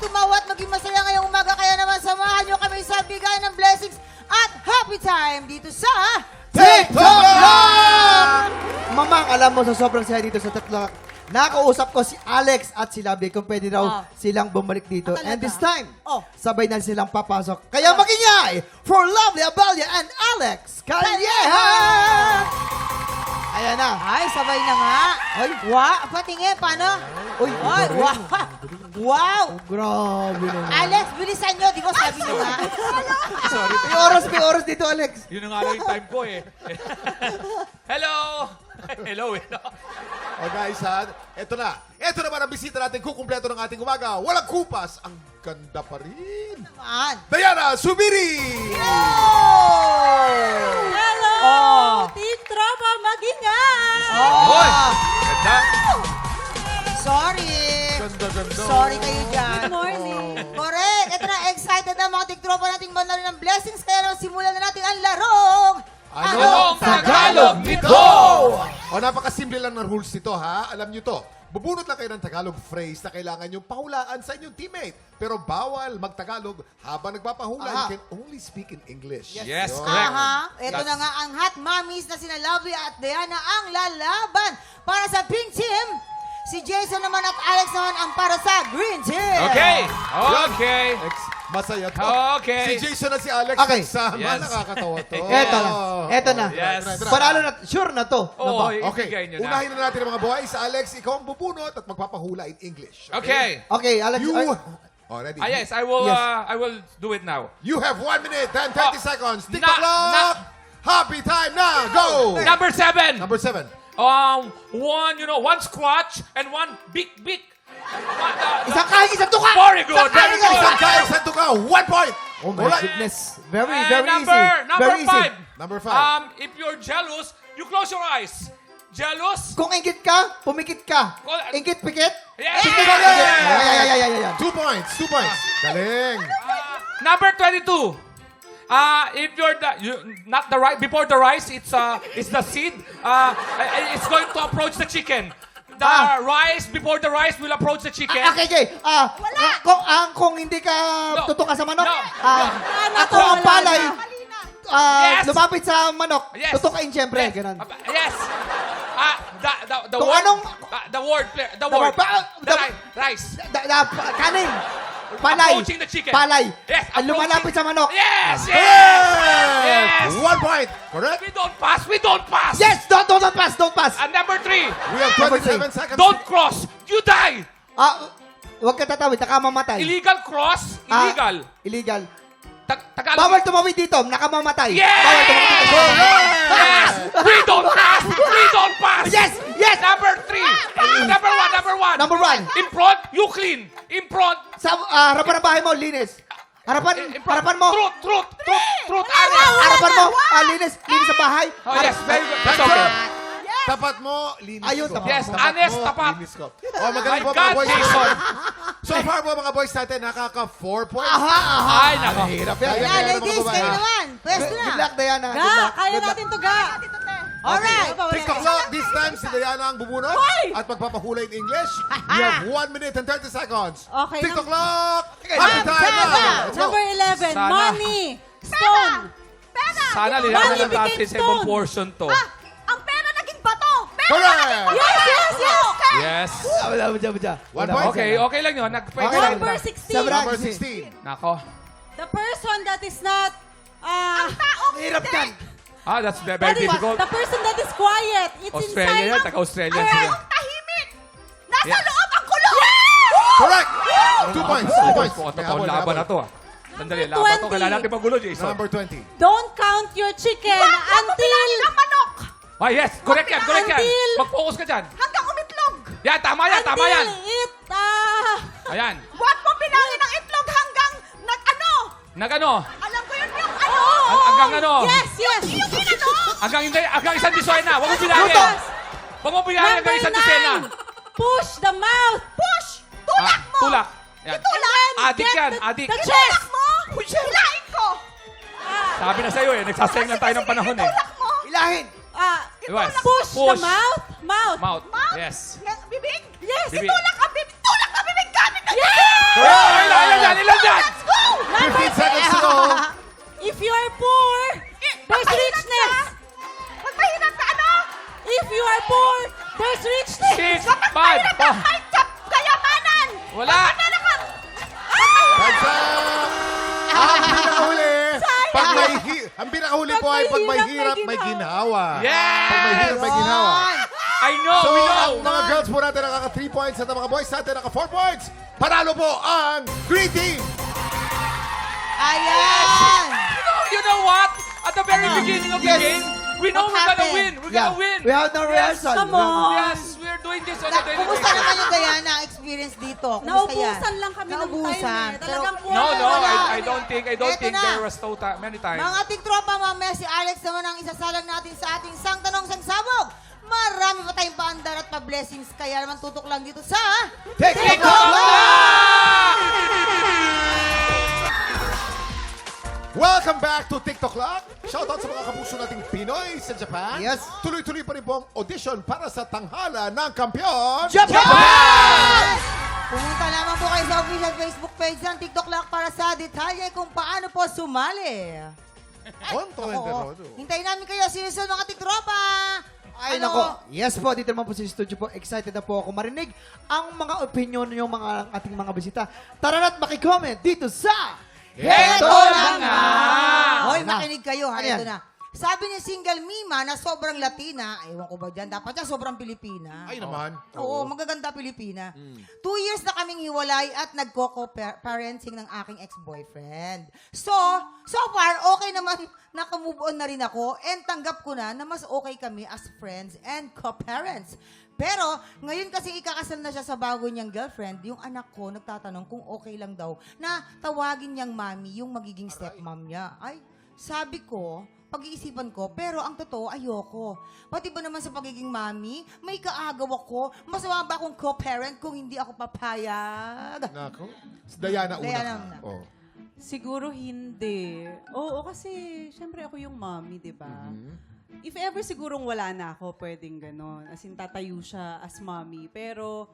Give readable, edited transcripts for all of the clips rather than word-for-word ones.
tumawa at maging masaya ngayong umaga. Kaya naman samahan nyo kami sa bigay ng blessings at happy time dito sa TikTok Lang! Mamang, alam mo, sa sobrang saya dito sa TikTok, nakausap ko si Alex at si Lovely kung pwede raw silang bumalik dito. Talaga? And this time, Oh. sabay na silang papasok. Kaya magingay for Lovely Abalia and Alex Calleja! Ayan na. Ay, sabay na nga. Ay, Wow, patingin, paano? uy, Ay, wow. Wow. grabe naman. Alex, bilisan nyo. Di ba sabi nyo nga? Sorry. May oras dito, Alex. Yun na nga lang yung time ko eh. Hello! Hello. O guys, eto na. Eto naman ang bisita natin, kukumpleto ng ating umaga. Walang kupas. Ang ganda pa rin. Naman. Diana Subiri! Hello! Oh. Team Tropa Magingay! Hoy! Ganda. Sorry. Ganda. Sorry kayo dyan. Good morning. Correct. Ito na, excited na mga tiktropa nating manalo ng blessings. Kaya naman simulan na natin ang larong. Anong Tagalog nito? O, napakasimple lang ng rules nito, ha? Alam nyo to. Bubunot lang kayo ng Tagalog phrase na kailangan yung pahulaan sa inyong teammate. Pero bawal mag-Tagalog habang nagpapahula. You can only speak in English. Yes, Yun. correct. Aha. Ito na nga ang hot mommies na sina Lovely at Diana ang lalaban. Para sa pink team, si Jason naman at Alex naman ang para sa green team. Okay. Yan. Okay. Masaya to. Okay. Si Jason at si Alex Okay. nagsama. Yes. Nakakatawa to. Eto na. Eto na. Yes. Panalo na. Sure na to. Oo, Okay, ibigay nyo na. unahin na natin ang mga boys. Alex, ikaw ang bubunot at magpapahula in English. Okay. Okay, Alex. You... ay, Ready? Yes, I will. Yes. I will do it now. You have 1 minute and 30 seconds. Na- TikTok clock. Happy time now. Go. Number 7. Number 7. One scratch and one big. isang kahit isang tuka! Very good. Very good. Isang kain sa tuka. 1 point. Oh my Alright. goodness. Very Number easy. Very easy. 5. Number 5. If you're jealous, you close your eyes. Jealous? Kung ingit ka, pumikit ka. Kung- Ingit, pikit. Yes! Pikit, pikit. Ayan. 2 points. 2 points. Galing. Number 22. If you're not the rice before the rice, it's the seed. It's going to approach the chicken. The rice before the rice will approach the chicken. Okay. Kung hindi ka No. tutuka sa manok, No. ako ang palay, Yes. lumapit sa manok, Yes. tutukain siyempre. Ganun. Yes. The Kung word. anong- The word. The word. word. The rice. Kanin. Palay. Approaching the chicken. Palay. Yes, Ang lumalapit sa manok. Yes. Yes. 1 point. Correct. We don't pass. Yes! Don't pass. And number 3. We have Number 27 seconds. Don't cross. You die. Huwag ka tatawid, nakamamatay. Illegal cross. Illegal. Illegal. Tagalog. Bawal tumawid dito, nakamamatay. Yes! Bawal tumawid dito. Yes! We don't pass! Yes! Number 3! Number 1! Number 1. In front, you clean. In front, Sa harapan ng bahay mo, linis. Harapan mo. Truth. Harapan mo, linis. Linis sa bahay. Oh, yes, very good. That's That's okay. it. Tapat mo, linis Ayun, ko. tapat. Yes, honest, mo, tapat. linis ko. Oh, magaling My po mga God, boys. Jason. So far po mga boys natin, nakaka 4 points. Ay, nako. Hirap Kaya, yan. Kaya Kaya ladies, mga kayo babae. naman. Pwesto Good na. luck, Diana. Good Ga, luck. kaya Good luck. natin to, Ga. Alright. TikTok clock. This time, si Diana ang bubunot. Hoy! At magpapahula in English. You have 1 minute and 30 seconds. Okay, TikTok clock. Happy Happy time time now. now. Let's go. Number 11, Sana. money. Stone. Sana Money lihanan ng became natin sa stone. ibang portion to. Ang pera naging bato. Correct. Yes. Budya. 1 point. Okay lang yun. Okay lang. Number 16. Number 16. Nako. The person that is not... Hirap yan. That's very difficult. The person that is quiet. It's Australia yan. inside. Taga-Australian sila. Tahimik. Nasa Yes. loob ang kulong. Correct. 2 points. 2 points. Mukhang May totoong habol, laban habol. na to. Sandali, Number laban to. 20. Kailangan natin magulo, Jason. Number 20. Don't count your chicken until... manok. Yes. Correct yan. Until- Mag-focus ka dyan. Hanggang umitlog. Yan, tama yan. Until it... Ayan. Huwag mo bilangin ang itlog hanggang nag-ano. Nag-ano? Alam ko yun yung ano. Hanggang ano? Yes. Yung inano. Hanggang isang disena. Huwag mo bilangin. Huwag mo bilangin hanggang isang disena. Push the mouth. Push. Tulak mo. Tulak. Yan. Itulak. Adik Get yan. the- Adik. the chest. Mo. Hilain ko. Sabi na sa'yo eh. Nagsasayang lang tayo ng panahon eh. Tulak mo. Ilahin. Yes. Push the mouth. Mouth. Yes. Bibig? Yes. Bibig. Itulak ang bibig. Tulak ang bibig. Gamit Ilan yan? 15 seconds to go. If you are poor, there's richness. Magpahirap ka, ano? If you are poor, there's richness. 6, 5, Kayamanan! Wala. Bansa! Ang pinakahuli, ang pinakahuli po ay pag may hirap, may ginhawa. Yes! Pag may hirap, may ginhawa. I know, So, we ang know. mga girls po natin nakaka 3 points at ang mga boys natin naka 4 points. Panalo po ang Green Team! Ayan! You know what? At the very beginning of the Yes. game, we know What we're gonna happened? win. We're gonna win. We have no rehearsal. Come on. Yes, we're doing this on a daily Kumusta basis. naman yung Diana experience dito? Kumusta Naubusan yan? lang kami ng Naubusan. time eh. Talagang Pero- poor. No, Wala. I don't think Eto na. there was many times. Mga tiktropa, mamaya si Alex naman ang isasalang natin sa ating sang tanong sang sabog. Marami pa tayong paandar at pa-blessings, kaya naman tutok lang dito sa... Welcome back to TikTok Clock. Shoutout sa mga kapuso nating Pinoy sa Japan. Yes. Tuloy-tuloy pa rin po ang audition para sa tanghala ng kampiyon. Pumunta naman po kayo sa official Facebook page ng TikTok Lock para sa detalye kung paano po sumali. Konto Oo. Hintayin namin kayo, sinisunod mga tiktropa. Ay, Ano? nako. Yes po, dito naman po sa studio po. Excited na po ako marinig ang mga opinion ng mga ating mga bisita. Tara na't makicomment dito sa... Heto na nga! Hoy, Ano na? makinig kayo. Ha, Ano yan? ito na. Sabi ni single Mima na sobrang Latina, ewan ko ba dyan, dapat siya sobrang Pilipina. Ay naman. Oo, magaganda Pilipina. 2 years na kaming hiwalay at nagko-parenting ng aking ex-boyfriend. So far, okay naman, naka-move on na rin ako and tanggap ko na mas okay kami as friends and co-parents. Pero, ngayon kasi ikakasal na siya sa bago niyang girlfriend, yung anak ko nagtatanong kung okay lang daw na tawagin niyang mami yung magiging stepmom niya. Ay, sabi ko, pag-iisipan ko, pero ang totoo, ayoko. Pati ba naman sa pagiging mami, may kaagaw ako. Masama ba akong co-parent kung hindi ako papayag? Nako. Si Diana una. Diana ka. una. Oh. Siguro hindi. Oo, kasi syempre ako yung mommy, di ba? If ever sigurong wala na ako, pwedeng ganon. As in, tatayo siya as mommy. Pero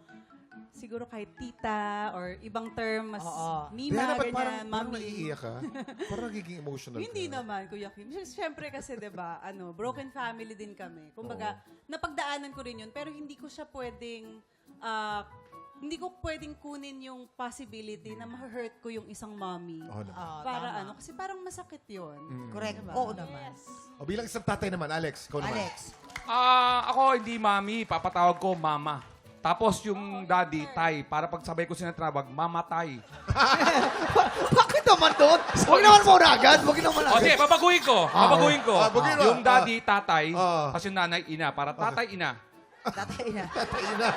siguro kahit tita or ibang term, mas Oo. mima, Diana, ba't parang ganyan, mami. naiiyak ka? Parang nagiging emotional Hindi ka. naman, Kuya Kim. Siyempre kasi, di ba, broken family din kami. Kumbaga, napagdaanan ko rin yun, pero hindi ko siya pwedeng, hindi ko pwedeng kunin yung possibility na ma-hurt ko yung isang mommy. Oh, naman. Para tama. kasi parang masakit yun. Correct. Diba? Oo naman. O bilang isang tatay naman, Alex. Ikaw naman. Alex. Ako hindi mami, papatawag ko mama. Tapos yung daddy, tay. Para pagsabay ko sinatawag, mama tay. Bakit naman doon? Huwag naman muna agad. Huwag naman O sige, agad. babaguhin ko. Babaguhin ko. baguhin mo. Yung daddy, tatay. Ah. Tapos yung nanay, ina. Para tatay, ina. Tatay na. Tatay na.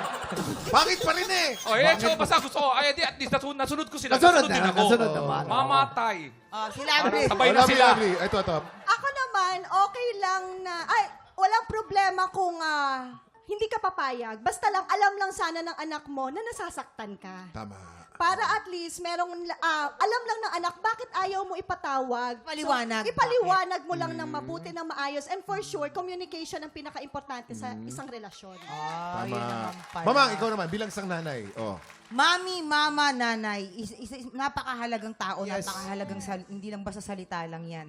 Bakit pa rin eh? O so basta gusto ko. Ay, at least nasunod ko sila. Nasunod din na. ako. Nasunod naman. Mama tay. Sila Abri. Sabay Oh, na lovely, sila. lovely. Ito. Ako naman, okay lang na, walang problema kung hindi ka papayag. Basta lang, alam lang sana ng anak mo na nasasaktan ka. Tama. Para at least, merong, alam lang ng anak, bakit ayaw mo ipatawag? Ipaliwanag. So, ipaliwanag mo lang ng mabuti, ng maayos. And for sure, communication ang pinaka-importante sa isang relasyon. Oh, Tama. yun naman pala. Mamang, ikaw naman, bilang isang nanay. Oh. Mami, mama, nanay, napakahalagang tao, Yes. napakahalagang hindi lang basta salita lang yan.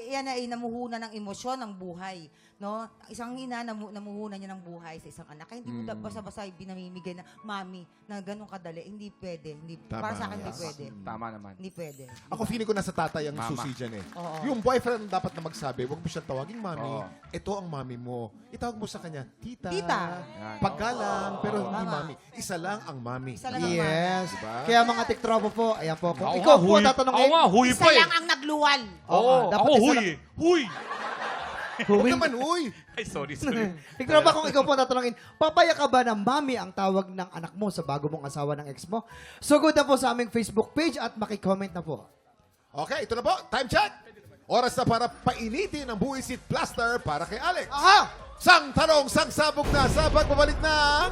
Yan ay namuhuna ng emosyon ng buhay. No? Isang ina, namuhuna niya ng buhay sa isang anak. Kaya hindi mo basta-basta binamimigay na, mami, na ganun kadali. Hindi pwede. Tama. Para sa akin, hindi Yes. pwede. Tama naman. Hindi pwede. Ako feeling ko nasa tatay ang Mama. susi dyan eh. Oo. Yung boyfriend dapat na magsabi, huwag mo siyang tawaging mami. Oo. Ito ang mami mo. Itawag mo sa kanya, tita. Tita. Yan. Paggalang, pero hindi Tama. mami. Isa lang ang mami. Isa lang ang Yes. Diba? Kaya mga tiktropa po, ayan po. Kung Ako ikaw nga, po huy. tatanungin. Ako nga, huy Isa pa eh. lang ang nagluwal. Oo, dapat ako isa huy lang- eh. Huy! Huwag naman, uy. Ay, sorry. Tiktropa, kung ikaw po tatanungin, papaya ka ba na mami ang tawag ng anak mo sa bago mong asawa ng ex mo? Sugod na po sa aming Facebook page at makicomment na po. Okay, ito na po. Time check. Oras na para painitin ang buwisit plaster para kay Alex. Aha! Sang tanong, sang sabog na sa pagbabalik ng...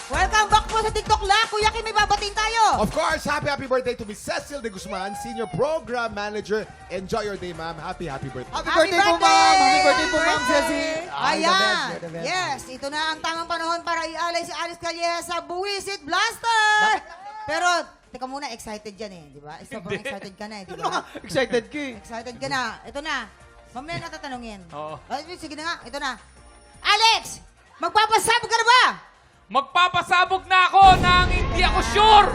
Welcome back po sa TikTok Live. Kuya Kim, may babatiin tayo. Of course, happy birthday to Miss Cecil de Guzman, Senior Program Manager. Enjoy your day, ma'am. Happy birthday. Happy birthday po, ma'am! Happy birthday po, ma'am Ceci! Ayan. Yes, ito na ang tamang panahon para ialay si Alex Calleja sa Buwisit Blaster. Pero, teka muna, excited yan eh, di ba? Sobrang excited ka na eh, di ba? Excited ka eh. Excited ka na. Ito na. Mamaya na tatanungin. Oo. Ay, sige na nga, ito na. Alex! Magpapasabog ka na ba? Magpapasabog na ako nang hindi ako sure!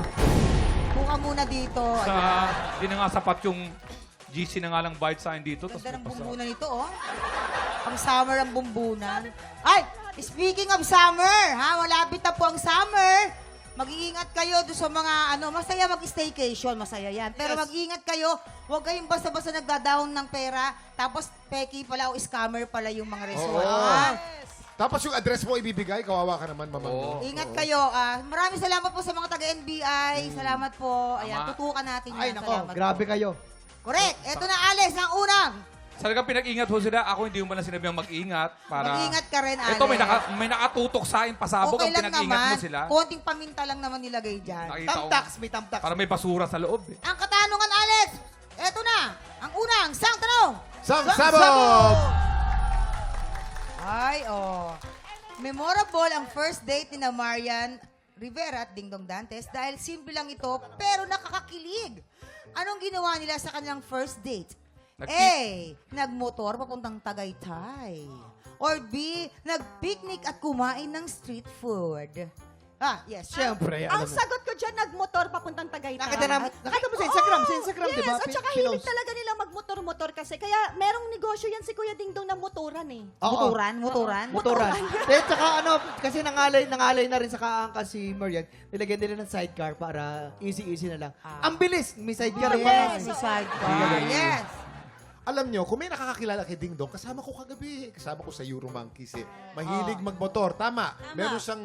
Buka muna dito. Hindi na nga sapat yung GC na nga lang bayad sa akin dito. Ganda ng magpasa- bumbunan nito, oh. Ang summer ang bumbunan. Ay, speaking of summer, ha, malapit na po ang summer. Mag-iingat kayo doon sa mga, masaya mag-staycation, masaya yan. Pero mag-iingat kayo, huwag kayong basta-basta nagdadahon ng pera, tapos peki pala o scammer pala yung mga resort. Oo. ha? Tapos yung address mo ibibigay, kawawa ka naman, mama. Oo. Ingat kayo. Maraming salamat po sa mga taga-NBI. Salamat po. Ayan, Tama. tutukan natin yan. Ay, nako, Salamat grabe po. kayo. Correct. Ito na, Alex, ang unang. Talagang pinag-ingat ho sila. Ako hindi mo na sinabi ang mag-ingat. Para... Mag-ingat ka rin, Alex. Ito, may nakatutok sa akin pasabog. Okay ang lang pinag-ingat naman. mo sila. Konting paminta lang naman nilagay dyan. Nakita ko. Tamtax, may tamtax. Para may basura sa loob eh. Ang katanungan, Alex. Ito na. Ang unang, sang tanong. Sabog! Ay, oh. Memorable ang first date ni na Marian Rivera at Dingdong Dantes dahil simple lang ito pero nakakakilig. Anong ginawa nila sa kanilang first date? A. Nagmotor papuntang Tagaytay. Or B. Nagpicnic at kumain ng street food. Yes. Siyempre, Ang alam mo. sagot ko dyan, nagmotor papuntang Tagaytay. Nakita mo sa Instagram, Yes, di ba? at saka hilig talaga nila magmotor-motor kasi. Kaya merong negosyo yan si Kuya Dingdong na motoran eh. Oo. Motoran? Motoran. Eh, tsaka kasi nangalay na rin sa kaangka si Marian, nilagyan nila ng sidecar para easy-easy na lang. Ang bilis, may sidecar pa nga. Yes, si sidecar. Yes. Alam nyo, kung may nakakakilala kay Ding Dong, kasama ko kagabi. Kasama ko sa Euro Monkeys eh. Mahilig magmotor. Tama. Meron siyang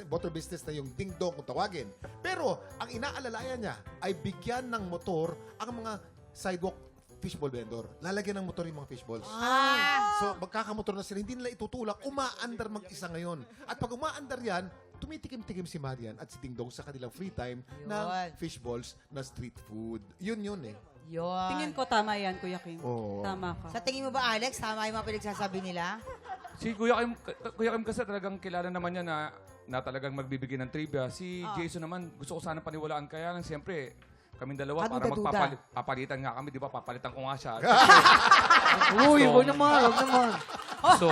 motor business na yung Ding Dong kung tawagin. Pero, ang inaalalayan niya ay bigyan ng motor ang mga sidewalk fishball vendor. Lalagyan ng motor yung mga fishballs. So, magkakamotor na sila. Hindi nila itutulak. Umaandar mag-isa ngayon. At pag umaandar yan, tumitikim-tikim si Marian at si Ding Dong sa kanilang free time ng Yun. fishballs na street food. Yun eh. Yun. Tingin ko tama yan, Kuya Kim. Oo. Tama ka. Sa tingin mo ba, Alex, tama yung mga pinagsasabi nila? Si Kuya Kim kasi talagang kilala naman niya na talagang magbibigay ng trivia. Si Jason naman, gusto ko sana paniwalaan. Kaya lang siyempre, kaming dalawa para Kaduda-duda. magpapalitan nga kami, di ba? Papalitan ko nga siya. Uy, huwag naman, huwag naman. So,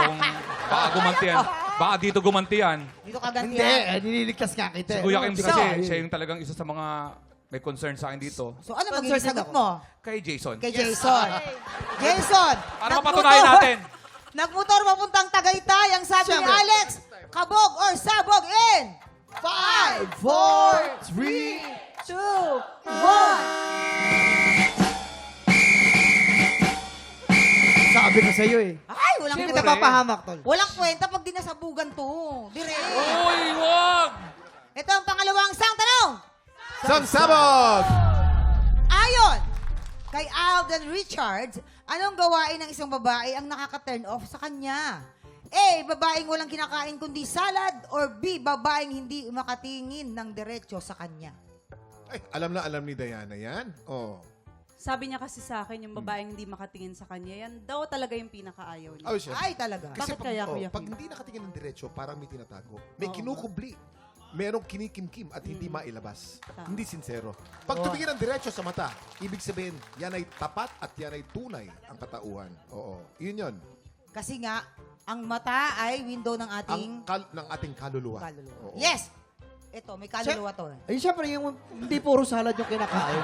baka gumantiyan. Baka dito gumantiyan. Dito kagantihan. Hindi, nililigtas nga kita. Si Kuya Kim kasi, So, siya yung talagang isa sa mga may concern sa akin dito. So, ano magiging Concerned sagot ako. mo? Kay Jason. Kay Jason. Jason! Para mapatunayan natin. Nagmotor papuntang Tagaytay. Ang sabi ni Siyempre. Alex, kabog or sabog in 5, 4, 3, 2, 1. sabi ko sa'yo eh. Ay, walang Hindi Siyempre. kita papahamak, tol. Walang kwenta pag dinasabugan to. Dire. Uy, wag! Ito ang pangalawang sang tanong. Sabog! Ayon kay Alden Richards, anong gawain ng isang babae ang nakaka-turn off sa kanya? A. Babaeng walang kinakain kundi salad or B. Babaeng hindi makatingin ng diretso sa kanya. Ay, alam ni Diana yan. Oh. Sabi niya kasi sa akin, yung babaeng hindi makatingin sa kanya, yan daw talaga yung pinakaayaw niya. Oh, siya. Ay, talaga. Bakit kaya, Kuya pag Kim? hindi nakatingin ng diretsyo, parang may tinatago. May kinukubli. Merong kinikimkim at hindi mailabas. Hindi sincero. Pag tumingin ng diretsyo sa mata, ibig sabihin, yan ay tapat at yan ay tunay ang katauhan. Oo. Yun. Kasi nga, ang mata ay window ng ating Ng ating kaluluwa. kaluluwa. Oo. Yes! Ito, may kaluluwa to. Ay, syempre, yung hindi puro salad yung kinakain.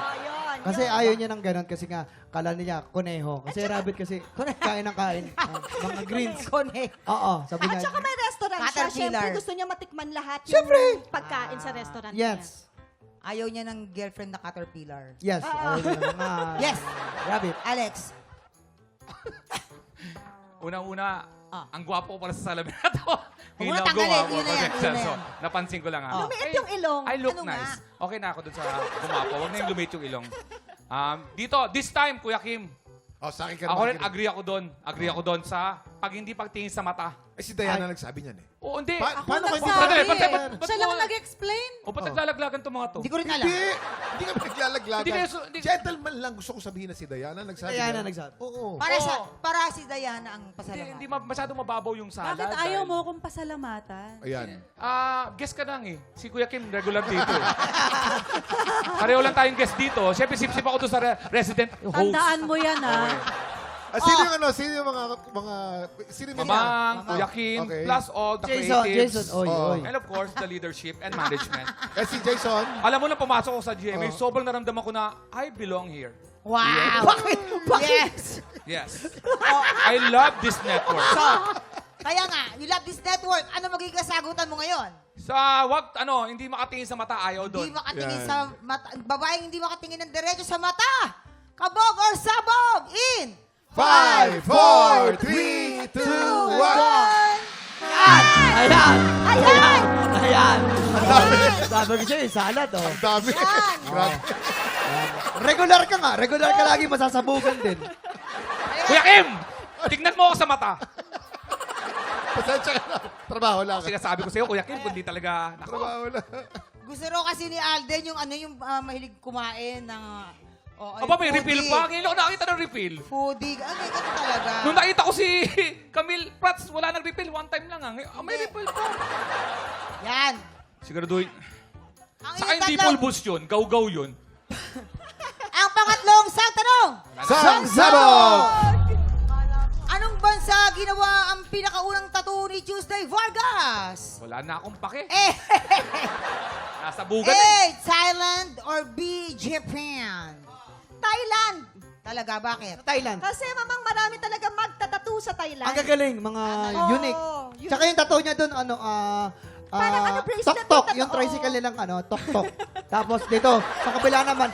Kasi ayaw niya ng ganun kasi nga, kala niya, koneho. Kasi rabbit kasi, kain ng kain. Mga greens. Connect. Oo, sabi At niya. saka may restaurant siya. Caterpillar. Siyempre, gusto niya matikman lahat Siyempre. yung pagkain sa restaurant niya. Yes. Ayaw niya ng girlfriend na caterpillar. Yes. Ayaw niya ng mga Yes! rabbit. Alex, Unang-una, Ah. ang gwapo ko para sa salamin na to. Huwag mo na tanggalin, gwapo. yun na yan, Okay, yun na so, yan. napansin ko lang Lumiit yung ilong. I look Ano nice. nga? Okay na ako dun sa gumapo. Huwag na yung lumit yung ilong. Dito, this time, Kuya Kim, Oh, sa akin ka ako naman, rin agree ako doon. Agree ako doon sa pag hindi pagtingin sa mata. Eh, si Diana nagsabi niyan eh. Oo, hindi. Paano kayo nagsabi Sandali, eh. ba't Siya mo- lang nag-explain. O, ba't naglalaglagan itong mga to? Hindi ko rin alam. Hindi ka pinaglalaglagan. Hindi kayo- hindi- Gentleman lang gusto ko sabihin na si Diana nagsabi. Diana na- nagsabi. Oo. Para si Diana ang Hindi, pasalamat. hindi masyadong mababaw yung salad. Bakit ayaw dahil- mo akong pasalamatan? Ayan. Guest ka lang eh. Si Kuya Kim, regular dito eh. Pareho lang tayong guest dito. Siyempre, sip-sip ako doon sa resident host. Tandaan mo yan, ha? Sino yung ano? Sino yung sino yung Mamang, Kuya Kim, Okay. plus all the Jason, creatives. Jason. Oy, Oh. oy. And of course, the leadership and management. Eh, si Jason. Alam mo na pumasok ko sa GMA, sobrang naramdaman ko na I belong here. Wow! Yes! Yes. I love this network. So, kaya nga, you love this network. Ano magiging kasagutan mo ngayon? Sa hindi makatingin sa mata, ayaw Hindi doon. makatingin Yan. sa mata. Babaeng hindi makatingin ng diretso sa mata. Kabog or sabog in 5, 4, 3, 2, 1. Ayan! Ayan! Ayan! Ang dami. Sabi ko siya, salad, oh. Ang dami. Yan. Grabe. Regular ka nga. Regular ka lagi masasabugan din. Kuya Kim! Tignan mo ako sa mata. Pasensya ka na. Trabaho lang. Sinasabi ko sa'yo, Kuya Kim, kundi talaga, nako. Trabaho lang. Gusto raw kasi ni Alden yung mahilig kumain ng Aba, may refill pa. Ngayon ako nakakita ng refill. Foodie. Ano yung ganun talaga? Nung nakita ko si Camille Prats, wala nang refill. One time lang. Ngayon, may refill pa. Yan. Siguraduhin. Ang Saka inyong hindi tatlong- full boost yun. Gaw-gaw yun. Ang pangatlong sang tanong. Sang Sabog! Anong bansa ginawa ang pinakaunang tattoo ni Tuesday Vargas? Wala na akong pake. A. Nasa bugan eh. Thailand or B. Japan? Thailand. Talaga, bakit? Thailand. Kasi mamang marami talaga magtatattoo sa Thailand. Ang gagaling, mga Oo, unique. yun. Tsaka yung tattoo niya doon, Parang ano, bracelet tok-tok, yung yung tattoo. tricycle nilang tok-tok. Tapos dito, sa kabila naman,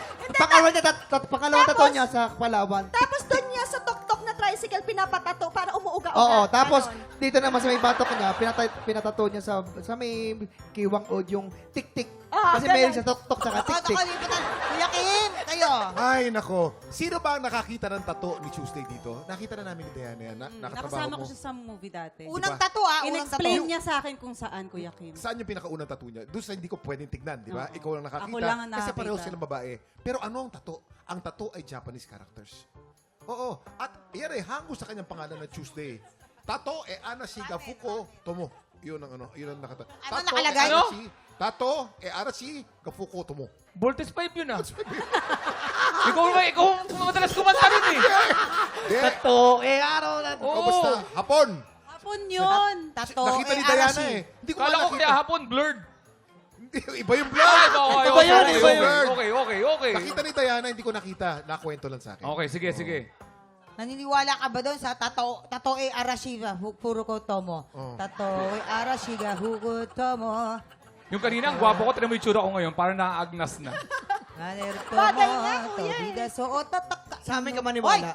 pangalawang tattoo niya sa Palawan. Tapos doon niya sa tok-tok na tricycle pinapatato para umuuga-uga. Oo, tapos Ganon. dito naman sa may batok niya, pinatato niya sa may kiwang od yung tik-tik. Ah, Kasi ganon. may sa tok-tok tsaka Ako, tik-tik. nakalimutan. Kuya Kim, kayo. Ay, nako. Sino ba ang nakakita ng tato ni Tuesday dito? Nakita na namin ni Diana yan. Nakatrabaho Nakasama mo. ko siya sa movie dati. Unang tattoo unang In-explain tattoo. niya sa akin kung saan, Kuya Kim. Saan yung pinakaunang tattoo niya? Doon sa hindi ko pwedeng tignan, di ba? Oo. Ikaw lang nakakita. Ako lang ang Kasi nakakita. pareho silang babae. Pero ano ang tattoo? Ang tattoo ay Japanese characters. Oo. At yan hango sa kanyang pangalan na Tuesday. Tato Anashiga Fuko Tomo. Yun ang yun ang nakata. Ano nakalagay? Tato Arashi Gafuko Tomo. Voltes 5 yun ah. ikaw madalas kumanta rin eh. Tattoo, araw na. O basta, hapon. Hapon yun. Tattoo Nakita ni eh, Diana Arashi. eh. Hindi ko Kala ko nakita. kaya hapon, blurred. Iba yung vlog. Iba yun, iba yun. Okay. Nakita ni Diana, hindi ko nakita. Nakwento lang sa akin. Okay, sige. Naniniwala ka ba doon sa tattoo eh, Arashiga Furuko Tomo? Oo. Tattoo eh, Arashiga Furuko Tomo. Yung kanina, ang gwapo ko, tinan mo yung tsura ko ngayon, parang naaagnas na. Bagay nga, kuya, Tobida, so, tatak. Sa amin ka maniwala.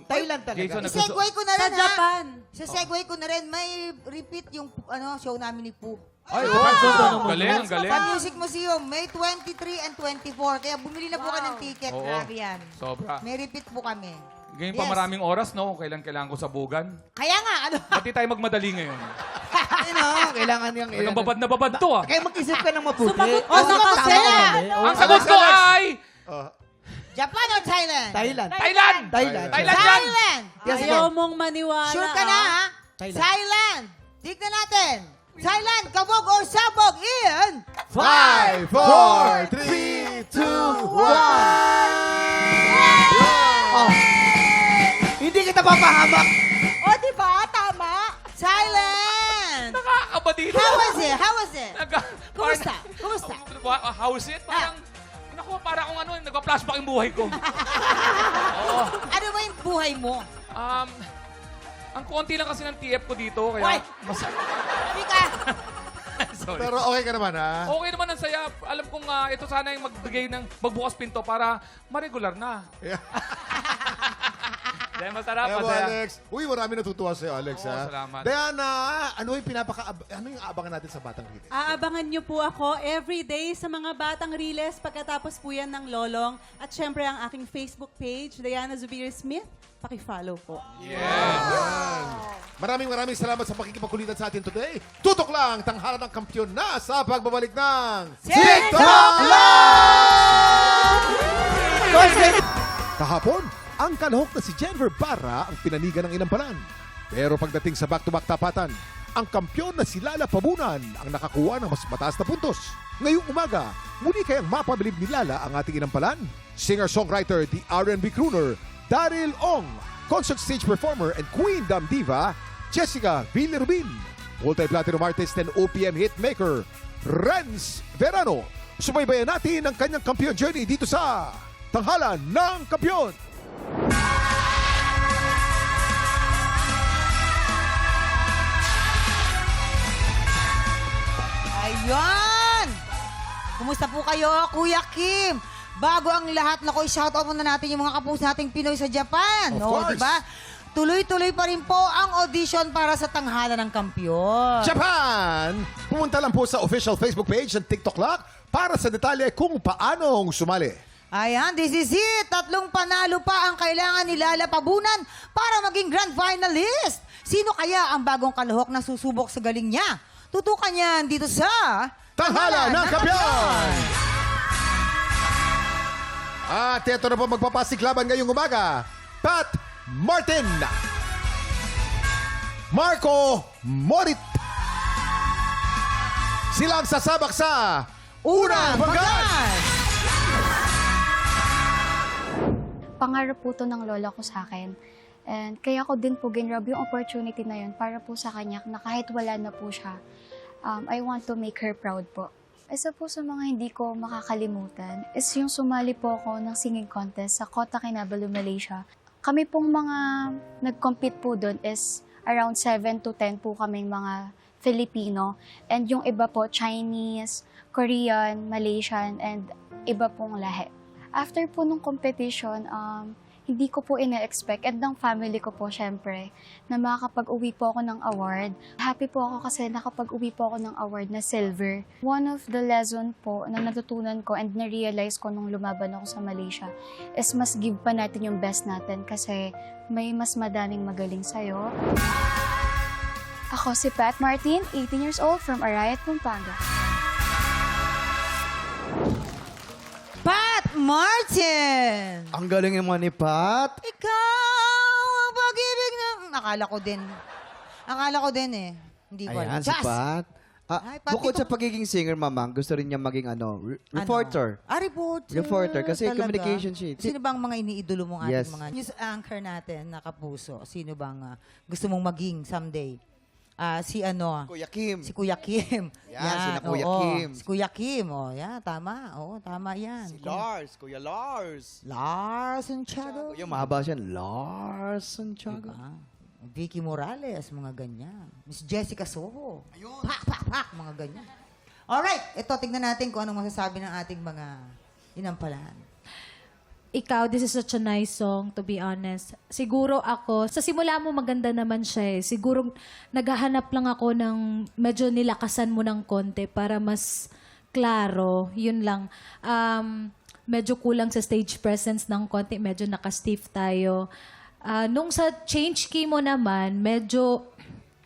Thailand talaga. Jason, I-segue ko na Sa rin, ha? Japan. Sa-segue ko na rin, may repeat yung show namin ni Poo. Ay, Galing, galing. Sa Music Museum, May 23 and 24. Kaya bumili na po ka ng ticket. Oo. Grabe yan. Sobra. May repeat po kami. Ngayon pa Yes. maraming oras, no? Kung kailan ko sa bugan. Kaya nga, ano? Pati tayo magmadali ngayon. Ay na, kailangan niyang... Ang babad na babad to ah. Kaya mag-isip ka ng mabuti. Sumagot Oh, sumagot tama sila. kami. Oo, Ang sagot ko ay... Japan or Thailand? Thailand. Thailand! Thailand. Thailand yan! Thailand! Yes, Ayaw ma'am. mong maniwala. Sure ka na, ha? Thailand. Thailand! Tignan natin. Thailand, kabog or sabog in... 5, 4, 3, 2, 1. Oh. Hindi kita papahamak. O, di ba? Tama. Thailand! Nakakaba dito. How was it? How was it? Kumusta? Parang- Kumusta? How is it? Parang... Naku, parang akong nagpa-flashback yung buhay ko. Ano ba yung buhay mo? Ang konti lang kasi ng TF ko dito, Why? kaya... Sabi ka. Sorry. Pero okay ka naman, ha? Okay naman ang saya. Alam kong ito sana yung magbigay ng magbukas pinto para ma-regular na. Dahil masarap, Kaya mo, masaya. Alex. Uy, marami natutuwa sa'yo, Alex. Oo, ha? salamat. Diana, ano yung aabangan natin sa Batang Riles? Aabangan niyo po ako everyday sa mga Batang Riles pagkatapos po yan ng Lolong. At syempre ang aking Facebook page, Diana Zubir Smith. Paki-follow po. Maraming salamat sa pakikipagkulitan sa atin today. Tutok lang, tanghalan ng kampiyon na sa pagbabalik ng TikTok Kahapon, ang kalahok na si Jennifer Barra ang pinanigan ng inampalan. Pero pagdating sa back-to-back tapatan, ang kampyon na si Lala Pabunan ang nakakuha ng mas mataas na puntos. Ngayong umaga, muli kayang mapabilib ni Lala ang ating inampalan? Singer-songwriter, the R&B crooner, Daryl Ong, concert stage performer and Queen Dam Diva, Jessica Villarubin, multi-platinum artist and OPM hitmaker, Renz Verano. Subaybayan natin ang kanyang kampiyon journey dito sa Tanghalan ng Kampiyon. Ayan! Kumusta po kayo, Kuya Kim? Bago ang lahat, naku, i-shoutout muna natin yung mga kapus nating Pinoy sa Japan. Of No, course. diba? Tuloy-tuloy pa rin po ang audition para sa Tanghalan ng Kampiyon. Japan! Pumunta lang po sa official Facebook page ng TikTok Lock para sa detalye kung paanong sumali. Ayan, this is it. 3 panalo pa ang kailangan ni Lala Pabunan para maging grand finalist. Sino kaya ang bagong kalahok na susubok sa galing niya? Tutukan niyan dito sa Tanghalan ng Kampiyon! At ito na po magpapasiklaban ngayong umaga. Pat Martin, Marco Morit. Sila ang sasabak sa Unang Bagan! Pangarap po to ng lola ko sa akin. And kaya ko din po ginrab yung opportunity na yun para po sa kanya na kahit wala na po siya, I want to make her proud po. Isa po sa mga hindi ko makakalimutan is yung sumali po ako ng singing contest sa Kota Kinabalu, Malaysia. Kami pong mga nag-compete po doon is around 7 to 10 po kaming mga Filipino. And yung iba po, Chinese, Korean, Malaysian, and iba pong lahi. After po nung competition, hindi ko po ina-expect and ng family ko po syempre na makakapag-uwi po ako ng award. Happy po ako kasi nakapag-uwi po ako ng award na silver. One of the lesson po na natutunan ko and na-realize ko nung lumaban ako sa Malaysia is mas give pa natin yung best natin kasi may mas madaming magaling sa'yo. Ako si Pat Martin, 18 years old from Arayat, Pampanga. Pat Martin! Ang galing naman ni Pat. Ikaw ang pag-ibig na... Akala ko din eh. Hindi ko Ayan, alam. si Just! Pat. Ay, Pat, Bukod ito- sa pagiging singer, mamang, gusto rin niya maging reporter. Reporter. Reporter, kasi Talaga? communication sheet. Sino bang mga iniidolo mong Yes. ating mga news anchor natin na kapuso? Sino bang gusto mong maging someday? Si Kuya Kim. Si Kuya Kim. Yan, sina Kuya oo. Kim. Si Kuya Kim. Oh, yan, tama. Oo, tama yan. Si Lars. Kuya Lars. Lars Santiago. Yung mahaba siya, Lars Santiago. Vicky Morales, mga ganyan. Miss Jessica Soho. Ayun. Pak, mga ganyan. Alright, ito, tignan natin kung anong masasabi ng ating mga inampalan. Ikaw, this is such a nice song, to be honest. Siguro ako, sa simula mo maganda naman siya eh. Siguro naghahanap lang ako ng medyo nilakasan mo ng konti para mas klaro. Yun lang. Medyo kulang sa stage presence ng konti. Medyo naka-stiff tayo. Nung sa change key mo naman, medyo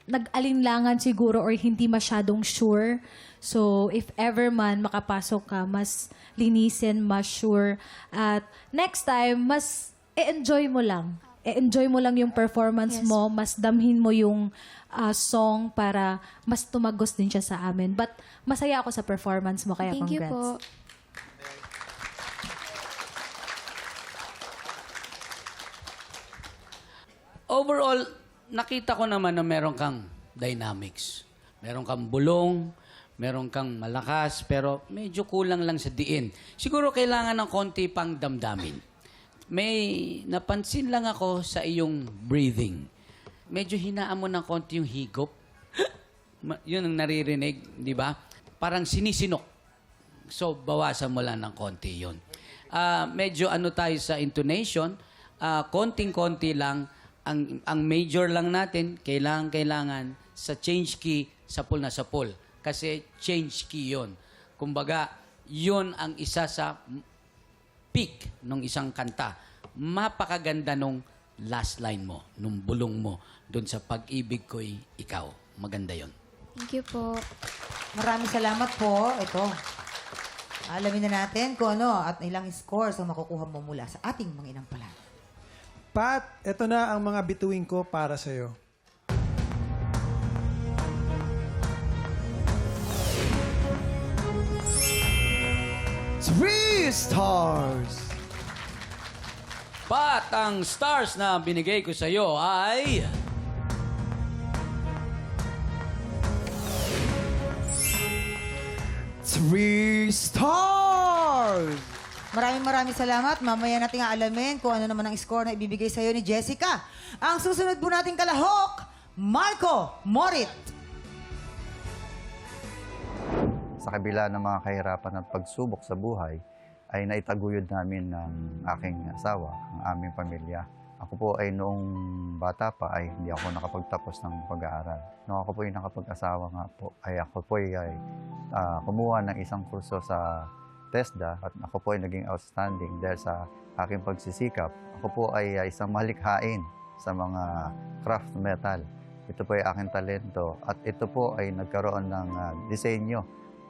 nag-alinlangan siguro or hindi masyadong sure. So, if ever man makapasok ka, mas linisin, mas sure. At next time, mas i-enjoy mo lang. I-enjoy mo lang yung performance Yes. mo, mas damhin mo yung song para mas tumagos din siya sa amin. But masaya ako sa performance mo, kaya Thank you congrats. po. Overall, nakita ko naman na meron kang dynamics. Meron kang bulong, meron kang malakas, pero medyo kulang lang sa diin. Siguro kailangan ng konti pang damdamin. May napansin lang ako sa iyong breathing. Medyo hinaan mo ng konti yung higop. Yun ang naririnig, di ba? Parang sinisinok. So, bawasan mo lang ng konti yun. Medyo ano tayo sa intonation, konting-konti lang. Ang major lang natin, kailangan sa change key, sapul na sapul. Kasi change key yon. Kumbaga, yon ang isa sa peak ng isang kanta. Mapakaganda nung last line mo, nung bulong mo, dun sa pag-ibig ko'y ikaw. Maganda yon. Thank you po. Maraming salamat po. Ito. Alamin na natin kung ano at ilang scores ang makukuha mo mula sa ating mga inampalan. Pat, ito na ang mga bituin ko para sa'yo. Three stars! Pat, ang stars na binigay ko sa'yo ay... Three stars! Maraming salamat. Mamaya natin aalamin kung ano naman ang score na ibibigay sa'yo ni Jessica. Ang susunod po nating kalahok, Marco Morit. Sa kabila ng mga kahirapan at pagsubok sa buhay, ay naitaguyod namin ng aking asawa, ang aming pamilya. Ako po ay noong bata pa ay hindi ako nakapagtapos ng pag-aaral. Noong ako po ay nakapag-asawa nga po, ay ako po ay kumuha ng isang kurso sa TESDA at ako po ay naging outstanding dahil sa aking pagsisikap. Ako po ay isang malikhain sa mga craft metal. Ito po ay aking talento at ito po ay nagkaroon ng disenyo.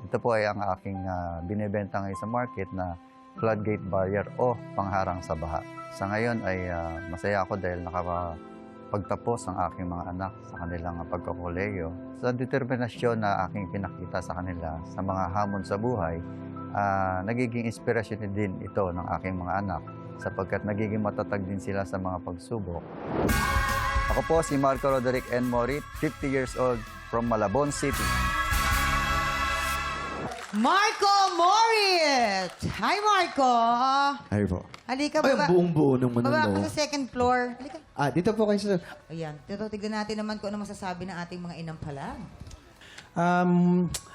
Ito po ay ang aking binibenta ngayon sa market na floodgate barrier o pangharang sa baha. Sa ngayon ay masaya ako dahil nakapagtapos ang aking mga anak sa kanilang pagkakoleyo. Sa determinasyon na aking pinakita sa kanila sa mga hamon sa buhay, nagiging inspirasyon din ito ng aking mga anak sapagkat nagiging matatag din sila sa mga pagsubok. Ako po si Marco Roderick N. Morit, 50 years old from Malabon City. Marco Morit! Hi, Marco! Ay po. Halika, Ay, baba. ang buong-buo naman Baba ano. ka sa second floor. Halika. Dito po kayo sa... Ayan. Tignan natin naman kung ano masasabi ng ating mga inampalan.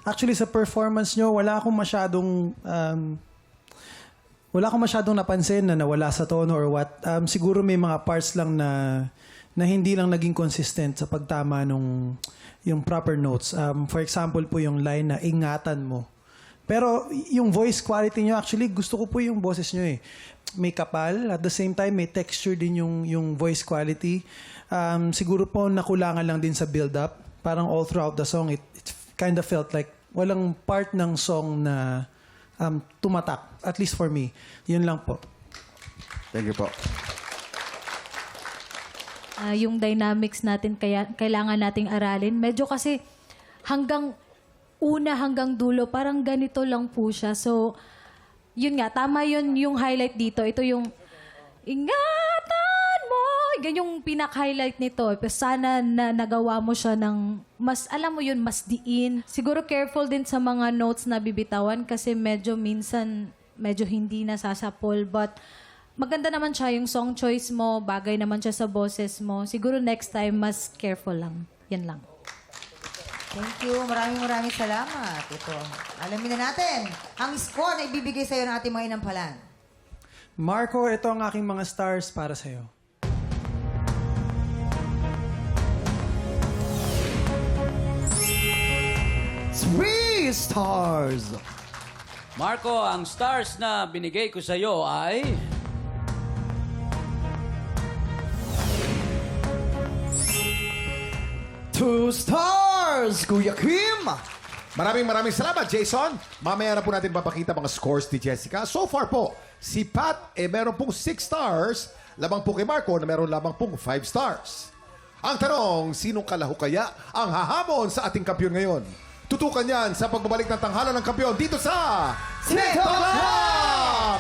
Actually, sa performance nyo, wala akong masyadong napansin na nawala sa tono or what. Siguro may mga parts lang na hindi lang naging consistent sa pagtama nung yung proper notes. For example po yung line na ingatan mo. Pero yung voice quality nyo, actually gusto ko po yung boses nyo eh. May kapal, at the same time may texture din yung voice quality. Siguro po nakulangan lang din sa build-up. Parang all throughout the song, it kind of felt like walang part ng song na tumatak. At least for me. Yun lang po. Thank you po. Yung dynamics natin kailangan nating aralin. Medyo kasi hanggang dulo, parang ganito lang po siya. So, yun nga, tama yun yung highlight dito. Ito yung, ingatan mo! Yan yung pinak-highlight nito. Sana na nagawa mo siya ng mas, alam mo yun, mas diin. Siguro careful din sa mga notes na bibitawan kasi minsan hindi nasasapol. But, maganda naman siya yung song choice mo, bagay naman siya sa boses mo. Siguro next time, mas careful lang. Yan lang. Thank you. Maraming salamat. Ito. Alamin na natin ang score na ibibigay sa'yo ng ating mga inampalan. Marco, ito ang aking mga stars para sa'yo. Three stars! Marco, ang stars na binigay ko sa'yo ay... Two stars, Kuya Kim! Maraming salamat, Jason. Mamaya na po natin papakita mga scores ni Jessica. So far po, si Pat, meron pong 6 stars. Lamang po kay Marco na meron lamang pong 5 stars. Ang tanong, sinong kalahok kaya ang hahamon sa ating kampiyon ngayon? Tutukan yan sa pagbabalik ng tanghalan ng kampiyon dito sa TikTok Club!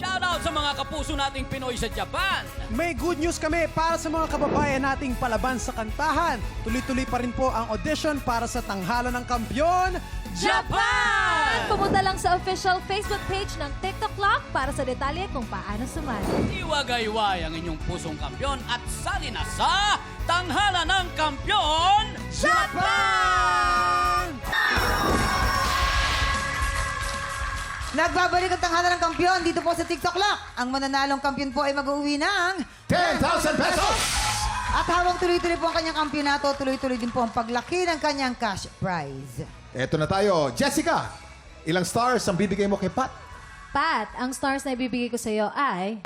Shoutout sa mga kapuso nating Pinoy sa Japan! May good news kami para sa mga kababayan nating palaban sa kantahan. Tuloy-tuloy pa rin po ang audition para sa Tanghalan ng Kampiyon, Japan! Pumunta lang sa official Facebook page ng TikTok Clock para sa detalye kung paano sumali. Iwagayway ang inyong pusong kampiyon at sali na sa Tanghalan ng Kampiyon, Japan! Nagbabalik ang tanghalan ng kampiyon dito po sa TikTok Lock. Ang mananalong kampiyon po ay mag-uwi ng 10,000 pesos! at habang tuloy-tuloy po ang kanyang kampyonato, tuloy-tuloy din po ang paglaki ng kanyang cash prize. Eto na tayo. Jessica, ilang stars ang bibigay mo kay Pat? Pat, ang stars na ibibigay ko sa iyo ay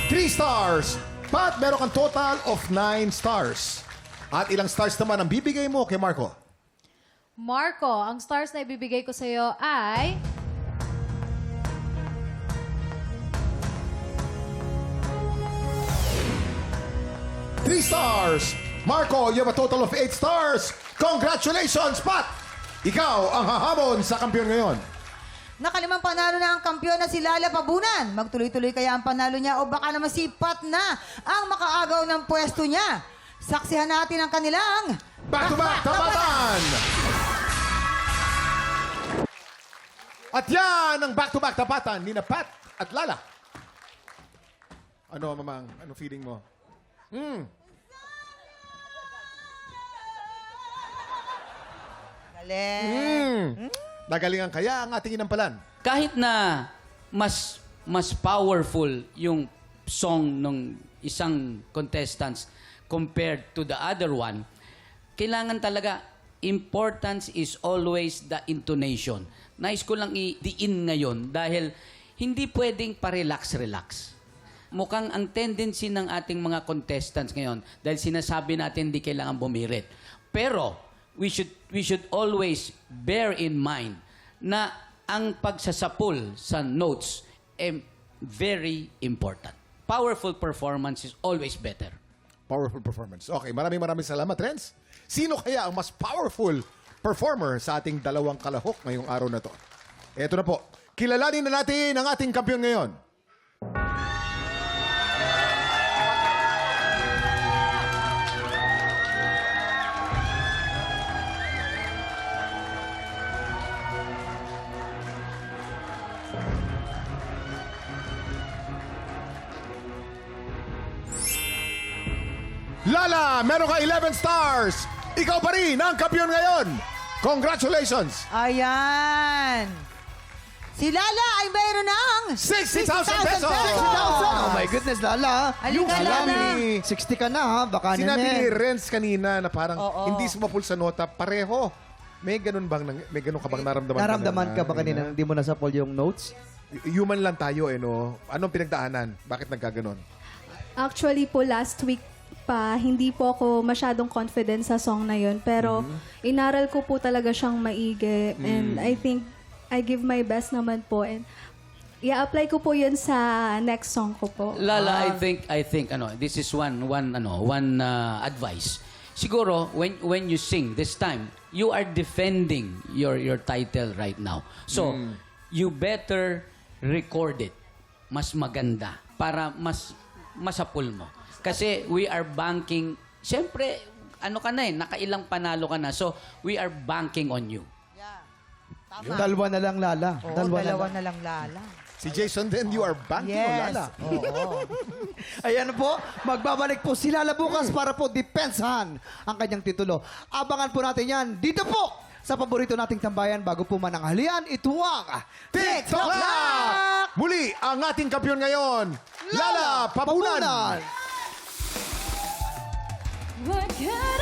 3 stars. Pat, meron kang total of 9 stars. At ilang stars naman ang bibigay mo kay Marco? Marco, ang stars na ibibigay ko sa iyo ay 3 stars. Marco, you have a total of 8 stars. Congratulations, Pat! Ikaw ang hahamon sa kampiyon ngayon. Nakalimang panalo na ang kampiyon na si Lala Pabunan. Magtuloy-tuloy kaya ang panalo niya o baka naman si Pat na ang makaagaw ng pwesto niya. Saksihan natin ang kanilang Back-to-back tapatan! At yan ang back-to-back tapatan ni na Pat at Lala. Ano, Mamang? Ano feeling mo? Galing. Nagalingan kaya ang ating inampalan? Kahit na mas powerful yung song ng isang contestants compared to the other one, kailangan talaga, importance is always the intonation. Nais ko lang i-diin ngayon dahil hindi pwedeng pa-relax-relax. Mukhang ang tendency ng ating mga contestants ngayon, dahil sinasabi natin hindi kailangan bumirit. Pero, we should always bear in mind na ang pagsasapul sa notes ay very important. Powerful performance is always better. Powerful performance. Okay, maraming salamat, Renz. Sino kaya ang mas powerful performer sa ating dalawang kalahok ngayong araw na to? Eto na po. Kilalanin na natin ang ating kampiyon ngayon. Lala, meron ka 11 stars. Ikaw pa rin ang kampiyon ngayon. Congratulations! Ayan. Si Lala ay mayroon ng 60,000 pesos! 60,000! Oh my goodness, Lala. Yung Lala, 60 ka na ha. Baka Sinabi ni nene. Renz kanina na parang Oo. hindi sumapul sa nota, pareho. May ganun ka bang naramdaman? Naramdaman ka ba kanina na hindi mo nasapol yung notes? Human lang tayo, no? Anong pinagdaanan? Bakit nagkaganon? Actually po, last week pa, hindi po ako masyadong confident sa song na yun. Pero inaral ko po talaga siyang maigi. And I think I give my best naman po. And i-apply ko po yun sa next song ko po. Lala, I think this is one advice. Siguro when you sing this time, you are defending your title right now. So, you better record it. Mas maganda para mas masapul mo. Kasi we are banking, siyempre, nakailang panalo ka na. So, we are banking on you. Tama. Dalawa na lang, Lala. Oo, dalawa na lang Lala. Si Jason din, you are banking on Yes. Lala. Oo. Ayan po, magbabalik po si Lala bukas para po depensahan ang kanyang titulo. Abangan po natin yan dito po sa paborito nating tambayan bago po mananghalian. Ito ang TikTok Lock! Muli, ang ating kampiyon ngayon, Lala Pabunan! What could